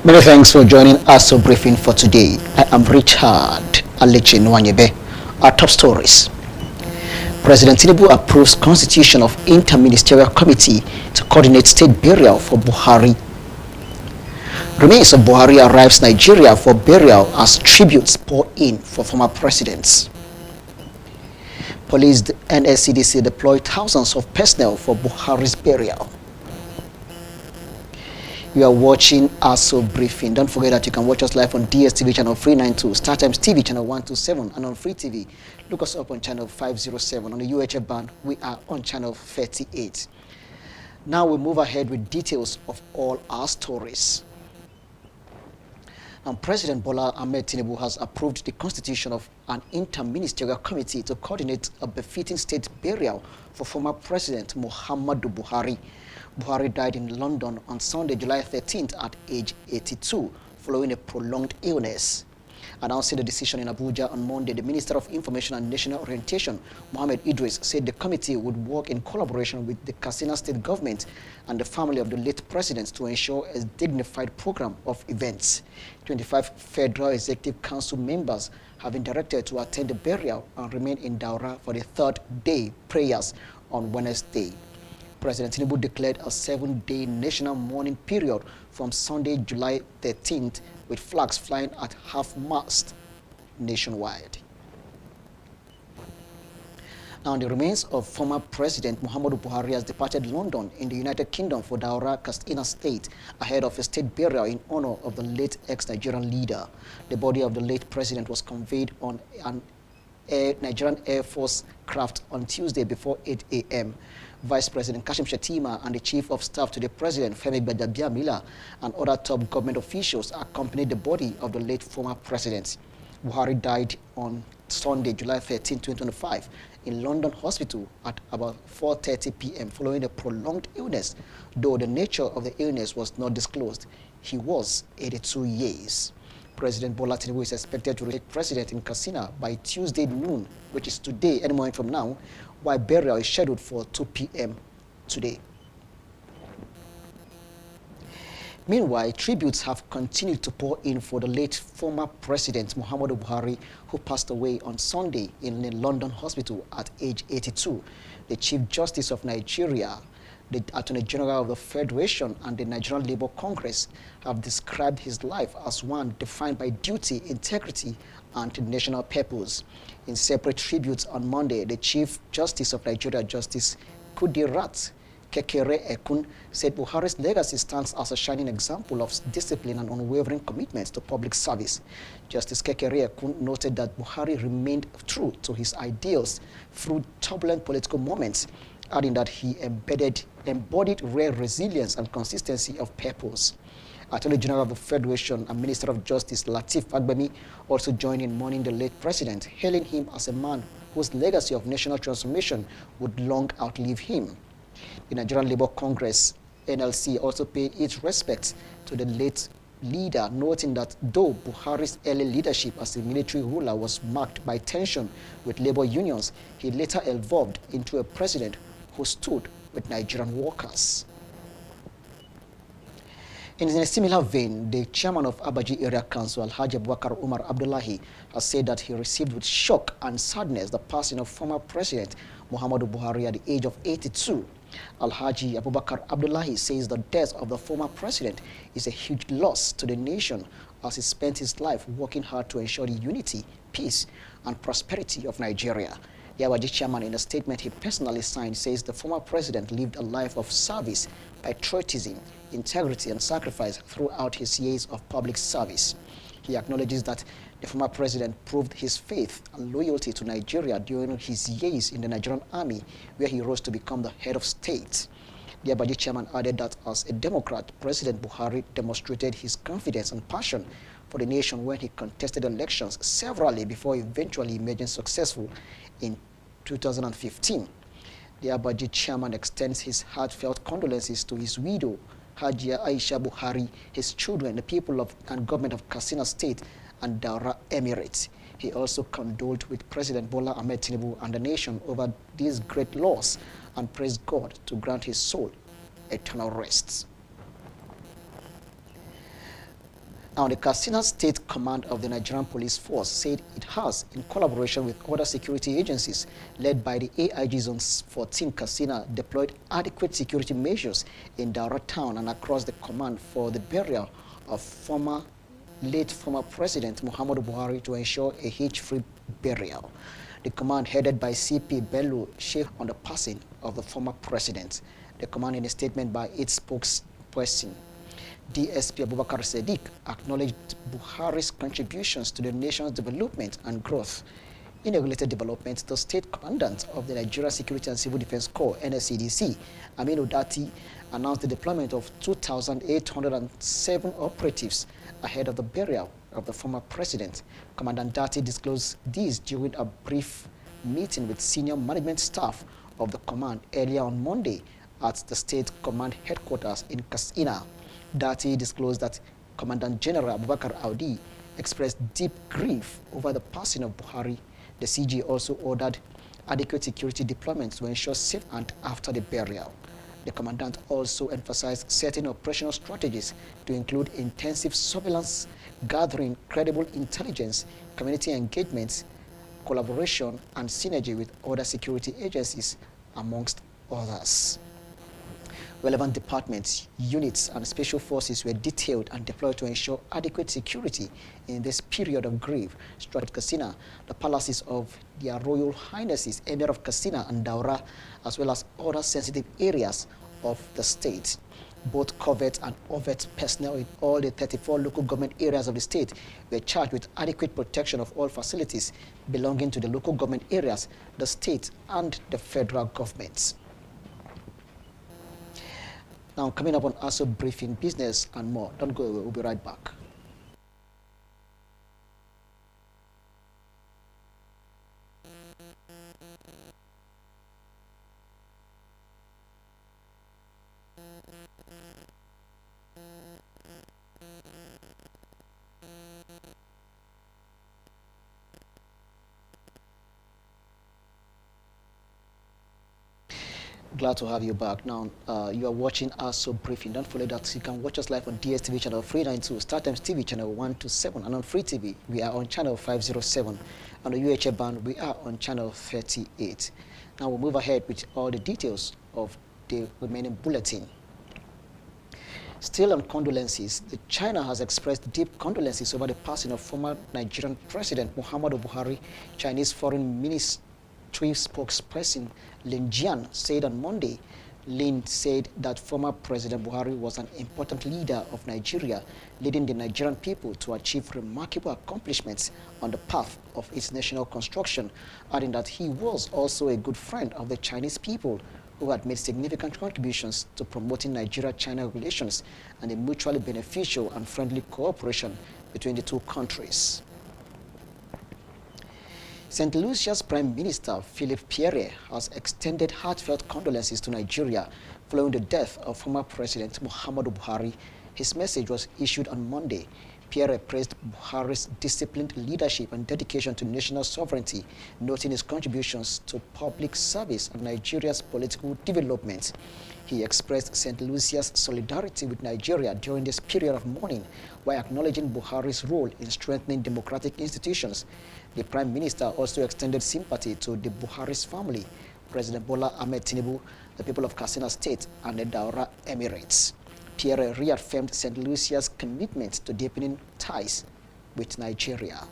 Many thanks for joining Aso Briefing for today. I am Richard Alechi Nwanyebe. Our top stories. President Tinubu approves constitution of Interministerial Committee to coordinate state burial for Buhari. Remains of Buhari arrives Nigeria for burial as tributes pour in for former presidents. Police and NSCDC deploy thousands of personnel for Buhari's burial. You are watching Aso Briefing. Don't forget that you can watch us live on DSTV channel 392, StarTimes TV channel 127, and on Free TV. Look us up on channel 507. On the UHF band, we are on channel 38. Now we move ahead with details of all our stories. And President Bola Ahmed Tinubu has approved the constitution of an interministerial committee to coordinate a befitting state burial for former President Muhammadu Buhari. Buhari died in London on Sunday, July 13th at age 82, following a prolonged illness. Announcing the decision in Abuja on Monday, the Minister of Information and National Orientation, Mohammed Idris, said the committee would work in collaboration with the Katsina State government and the family of the late president to ensure a dignified program of events. 25 Federal Executive Council members have been directed to attend the burial and remain in Daura for the third day prayers on Wednesday. President Tinubu declared a 7-day national mourning period from Sunday, July 13th, with flags flying at half-mast nationwide. Now, the remains of former President Muhammadu Buhari has departed London in the United Kingdom for Daura, Katsina State, ahead of a state burial in honor of the late ex-Nigerian leader. The body of the late president was conveyed on an Nigerian Air Force craft on Tuesday before 8 a.m. Vice President Kashim Shettima and the Chief of Staff to the President, Femi Gbadagbiamila, and other top government officials accompanied the body of the late former president. Buhari died on Sunday, July 13, 2025, in London Hospital at about 4:30 p.m. following a prolonged illness, though the nature of the illness was not disclosed. He was 82 years. President Bola Tinubu is expected to take president in Katsina by Tuesday noon, which is today, any moment from now, while burial is scheduled for 2 p.m. today. Meanwhile, tributes have continued to pour in for the late former president Muhammadu Buhari, who passed away on Sunday in a London hospital at age 82. The Chief Justice of Nigeria, the Attorney General of the Federation, and the Nigerian Labour Congress have described his life as one defined by duty, integrity, and national purpose. In separate tributes on Monday, the Chief Justice of Nigeria, Justice Kudirat Kekere Ekun, said Buhari's legacy stands as a shining example of discipline and unwavering commitment to public service. Justice Kekere Ekun noted that Buhari remained true to his ideals through turbulent political moments, adding that he embodied rare resilience and consistency of purpose. Attorney General of the Federation and Minister of Justice Lateef Fagbemi also joined in mourning the late president, hailing him as a man whose legacy of national transformation would long outlive him. The Nigerian Labour Congress, NLC, also paid its respects to the late leader, noting that though Buhari's early leadership as a military ruler was marked by tension with labor unions, he later evolved into a president who stood with Nigerian workers. In a similar vein, the chairman of Abaji Area Council, Alhaji Abubakar Umar Abdullahi, has said that he received with shock and sadness the passing of former President Muhammadu Buhari at the age of 82. Alhaji Abubakar Abdullahi says the death of the former president is a huge loss to the nation, as he spent his life working hard to ensure the unity, peace, and prosperity of Nigeria. The Awaji chairman, in a statement he personally signed, says the former president lived a life of service, patriotism, integrity, and sacrifice throughout his years of public service. He acknowledges that the former president proved his faith and loyalty to Nigeria during his years in the Nigerian army, where he rose to become the head of state. The Abaji chairman added that as a Democrat, President Buhari demonstrated his confidence and passion for the nation when he contested elections severally before eventually emerging successful in 2015. The Abaji chairman extends his heartfelt condolences to his widow, Hajia Aisha Buhari, his children, the people and government of Katsina State and Daura Emirates. He also condoled with President Bola Ahmed Tinubu and the nation over this great loss and praised God to grant his soul eternal rest. Now, the Katsina State Command of the Nigerian Police Force said it has, in collaboration with other security agencies led by the AIG Zone 14 Katsina, deployed adequate security measures in Daura town and across the command for the burial of late former President Muhammadu Buhari to ensure a hitch-free burial. The command, headed by CP Bello, shared on the passing of the former president. The command, in a statement by its spokesperson, DSP Abubakar Sadiq, acknowledged Buhari's contributions to the nation's development and growth. In a related development, the state commandant of the Nigeria Security and Civil Defense Corps, NSCDC, Aminu Dati, announced the deployment of 2,807 operatives ahead of the burial of the former president. Commandant Dati disclosed this during a brief meeting with senior management staff of the command earlier on Monday at the state command headquarters in Katsina. Dati disclosed that Commandant General Abubakar Audi expressed deep grief over the passing of Buhari. The CG also ordered adequate security deployments to ensure safe and after the burial. The commandant also emphasized certain operational strategies to include intensive surveillance, gathering credible intelligence, community engagements, collaboration, and synergy with other security agencies, amongst others. Relevant departments, units, and special forces were detailed and deployed to ensure adequate security in this period of grief. Struck Katsina, the palaces of their Royal Highnesses, Emir of Katsina and Daura, as well as other sensitive areas of the state. Both covert and overt personnel in all the 34 local government areas of the state were charged with adequate protection of all facilities belonging to the local government areas, the state, and the federal governments. Now, coming up on Aso Briefing, business and more. Don't go away. We'll be right back. Glad to have you back. Now, you are watching Aso Briefing. Don't forget that you can watch us live on DSTV channel 392, StarTimes TV channel 127, and on Free TV, we are on channel 507. On the UHF band, we are on channel 38. Now, we'll move ahead with all the details of the remaining bulletin. Still on condolences, China has expressed deep condolences over the passing of former Nigerian President Muhammadu Buhari. Chinese Foreign Ministry spokesperson Lin Jian said on Monday. Lin said that former President Buhari was an important leader of Nigeria, leading the Nigerian people to achieve remarkable accomplishments on the path of its national construction, adding that he was also a good friend of the Chinese people who had made significant contributions to promoting Nigeria-China relations and a mutually beneficial and friendly cooperation between the two countries. St. Lucia's Prime Minister Philip Pierre has extended heartfelt condolences to Nigeria following the death of former President Muhammadu Buhari. His message was issued on Monday. Pierre praised Buhari's disciplined leadership and dedication to national sovereignty, noting his contributions to public service and Nigeria's political development. He expressed St. Lucia's solidarity with Nigeria during this period of mourning, while acknowledging Buhari's role in strengthening democratic institutions. The Prime Minister also extended sympathy to the Buhari's family, President Bola Ahmed Tinubu, the people of Katsina State, and the Daura Emirates. Pierre reaffirmed St. Lucia's commitment to deepening ties with Nigeria.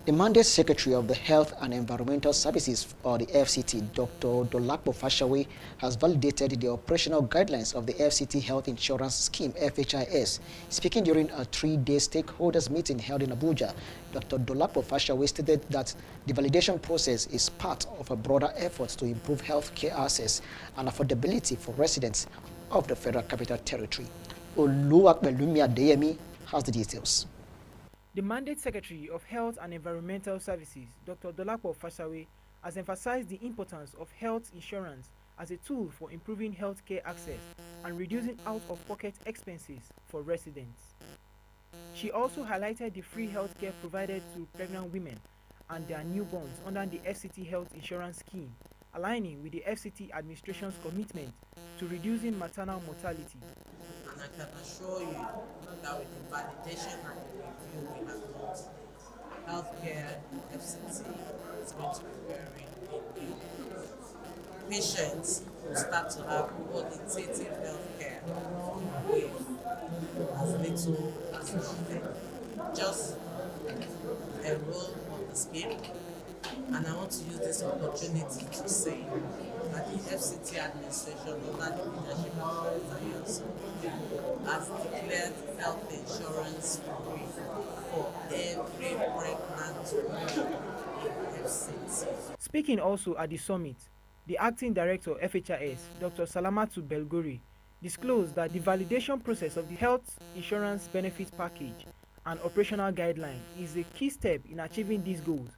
The mandate secretary of the Health and Environmental Services, or the FCT, Dr. Dolapo Fashawe, has validated the operational guidelines of the FCT Health Insurance Scheme, FHIS. Speaking during a 3-day stakeholders meeting held in Abuja, Dr. Dolapo Fashawe stated that the validation process is part of a broader effort to improve health care access and affordability for residents of the Federal Capital Territory. Oluwapelumi Adeyemi has the details. The Mandate Secretary of Health and Environmental Services, Dr. Dolapo Fashawe, has emphasized the importance of health insurance as a tool for improving healthcare access and reducing out-of-pocket expenses for residents. She also highlighted the free healthcare provided to pregnant women and their newborns under the FCT Health Insurance Scheme, aligning with the FCT administration's commitment to reducing maternal mortality. And I can assure you that with the validation and the review we have done, healthcare FCT is going to be very big. Patients will start to have qualitative healthcare with as little as nothing. Just enroll on the scheme. And I want to use this opportunity to say that the FCT administration, under the leadership of Aso, has declared health insurance free for every pregnant woman in FCT. Speaking also at the summit, the acting director of FHIS, Dr. Salamatu Belgori, disclosed that the validation process of the health insurance benefit package and operational guideline is a key step in achieving these goals,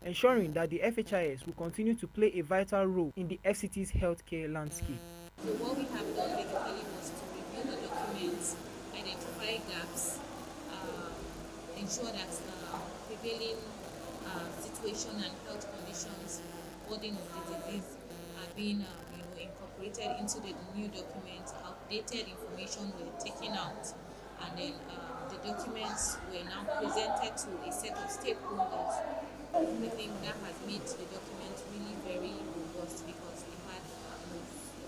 ensuring that the FHIS will continue to play a vital role in the FCT's healthcare landscape. So what we have done basically was to review the documents, identify gaps, ensure that prevailing situation and health conditions, burden of the disease are being incorporated into the new documents. Outdated information were taken out, and then the documents were now presented to a set of stakeholders. I think that has made the document really very robust because we had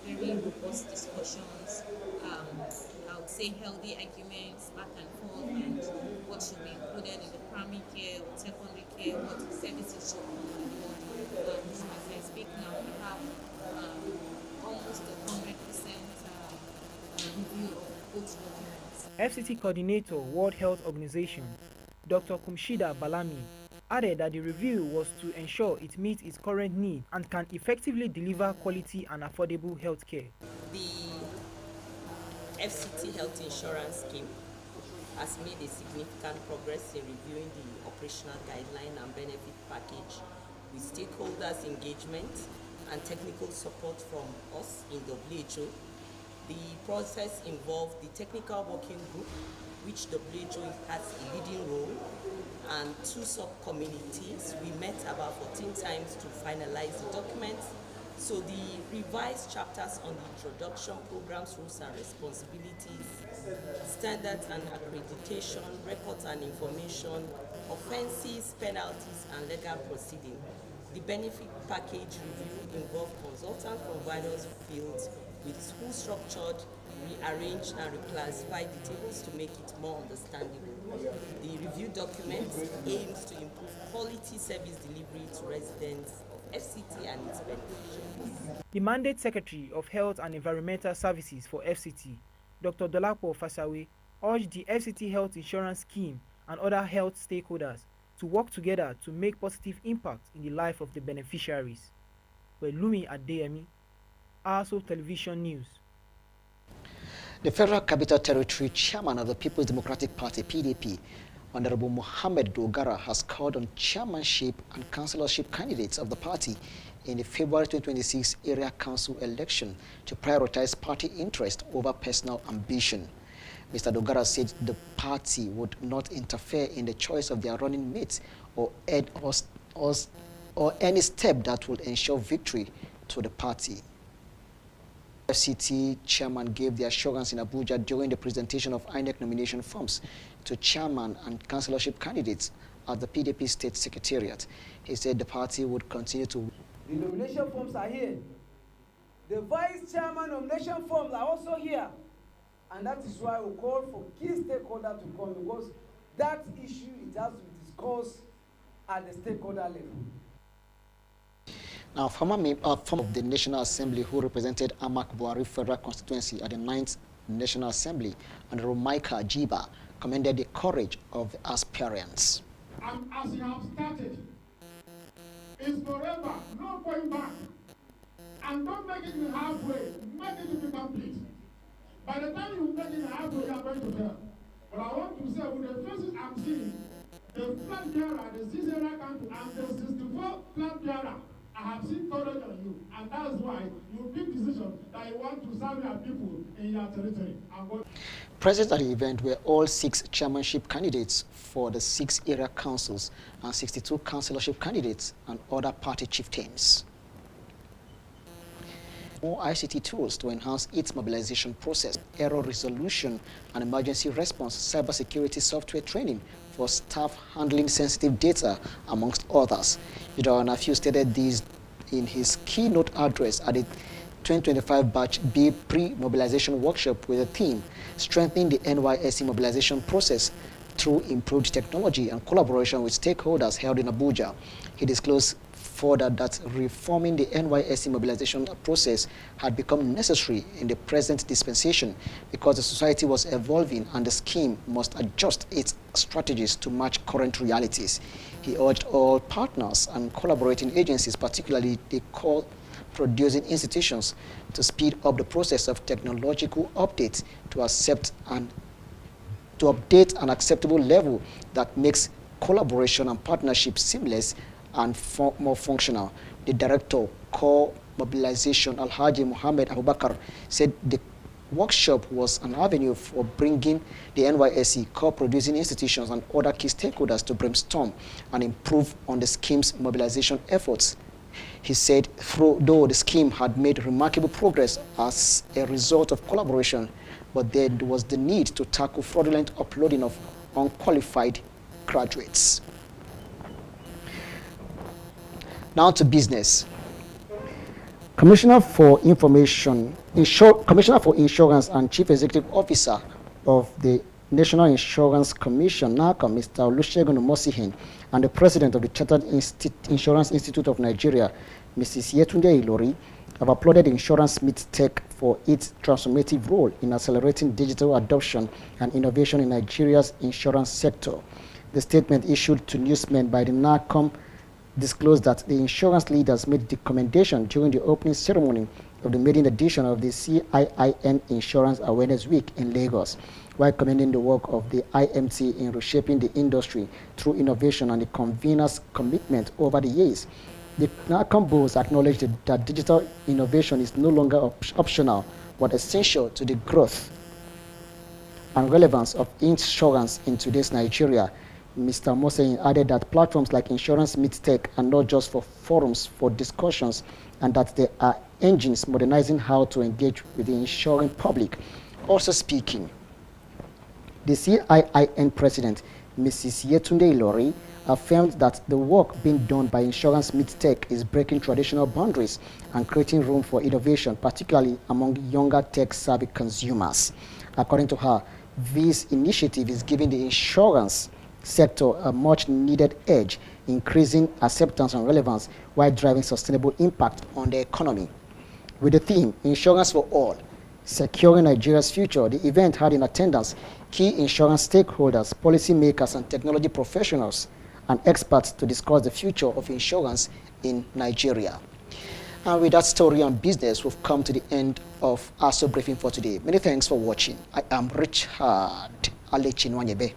very robust discussions. I would say healthy arguments back and forth, and what should be included in the primary care or secondary care, what services should come on board. So as I speak now, we have almost 100% review of both documents. FCT Coordinator, World Health Organization, Dr. Kumshida Balami, added that the review was to ensure it meets its current needs and can effectively deliver quality and affordable health care. The FCT Health Insurance Scheme has made a significant progress in reviewing the operational guideline and benefit package with stakeholders' engagement and technical support from us in WHO. The process involved the technical working group, which WHO has a leading role, and 2 subcommittees. We met about 14 times to finalize the documents. So the revised chapters on the introduction, programs, rules and responsibilities, standards and accreditation, records and information, offenses, penalties and legal proceeding. The benefit package review involved consultants from various fields with who structured, rearranged and reclassified the tables to make it more understandable. The review document aims to improve quality service delivery to residents of FCT and its beneficiaries. The Mandate Secretary of Health and Environmental Services for FCT, Dr. Dolapo Fashawe, urged the FCT Health Insurance Scheme and other health stakeholders to work together to make positive impact in the life of the beneficiaries. Pelumi Adeyemi, Aso Television News. The Federal Capital Territory Chairman of the People's Democratic Party, PDP, Honorable Mohammed Dogara, has called on chairmanship and councillorship candidates of the party in the February 2026 area council election to prioritize party interest over personal ambition. Mr. Dogara said the party would not interfere in the choice of their running mates or any step that will ensure victory to the party. FCT chairman gave the assurance in Abuja during the presentation of INEC nomination forms to chairman and councillorship candidates at the PDP State Secretariat. He said the party would continue to... The nomination forms are here. The vice chairman nomination forms are also here. And that is why we call for key stakeholders to come, because that issue, it has to be discussed at the stakeholder level. Now, former of the National Assembly who represented Amak Buhari Federal Constituency at the 9th National Assembly, and Romaika Jiba, commended the courage of the aspirants. And as you have started, it's forever, no going back. And don't make it halfway, make it to be complete. By the time you make it halfway, you are going to fail. But I want to say, with the faces I'm seeing, the flag bearer, the 6 area country, and the 64 flag bearer, I have seen courage on you. And that's why you make decision that you want to serve your people in your territory. Present at the event were all 6 chairmanship candidates for the 6 area councils and 62 councillorship candidates and other party chieftains. More ICT tools to enhance its mobilization process, error resolution and emergency response, cybersecurity software training for staff handling sensitive data, amongst others. Idara Nafiu stated these in his keynote address at the 2025 Batch B pre-mobilization workshop with the theme, Strengthening the NYSC mobilization process through improved technology and collaboration with stakeholders, held in Abuja. He disclosed further that reforming the NYSC mobilization process had become necessary in the present dispensation because the society was evolving and the scheme must adjust its strategies to match current realities. He urged all partners and collaborating agencies, particularly the producing institutions, to speed up the process of technological updates to update an acceptable level that makes collaboration and partnership seamless and more functional. The director, Core Mobilization, Alhaji Muhammad Abubakar, said the workshop was an avenue for bringing the NYSC, core producing institutions and other key stakeholders to brainstorm and improve on the scheme's mobilization efforts. He said, though the scheme had made remarkable progress as a result of collaboration, but there was the need to tackle fraudulent uploading of unqualified graduates. Now to business. Commissioner for Insurance and Chief Executive Officer of the National Insurance Commission, NACOM, Mr. Olusegun Omosihin, and the President of the Chartered Insurance Institute of Nigeria, Mrs. Yetunde Ilori, have applauded Insurance Meets Tech for its transformative role in accelerating digital adoption and innovation in Nigeria's insurance sector. The statement issued to newsmen by the NACOM disclosed that the insurance leaders made the commendation during the opening ceremony of the maiden edition of the CIIN Insurance Awareness Week in Lagos, while commending the work of the IMT in reshaping the industry through innovation and the convener's commitment over the years. The NACOM boards acknowledged that digital innovation is no longer optional, but essential to the growth and relevance of insurance in today's Nigeria. Mr. Mosein added that platforms like Insurance Meets Tech are not just for forums for discussions, and that they are engines modernizing how to engage with the insuring public. Also speaking, the CIIN president, Mrs. Yetunde Ilori, affirmed that the work being done by Insurance Meets Tech is breaking traditional boundaries and creating room for innovation, particularly among younger tech-savvy consumers. According to her, this initiative is giving the insurance sector a much-needed edge, increasing acceptance and relevance while driving sustainable impact on the economy. With the theme, Insurance for All, Securing Nigeria's Future, the event had in attendance key insurance stakeholders, policymakers, and technology professionals and experts to discuss the future of insurance in Nigeria. And with that story on business, we've come to the end of Aso Briefing for today. Many thanks for watching. I am Richard Alechinwanyebe.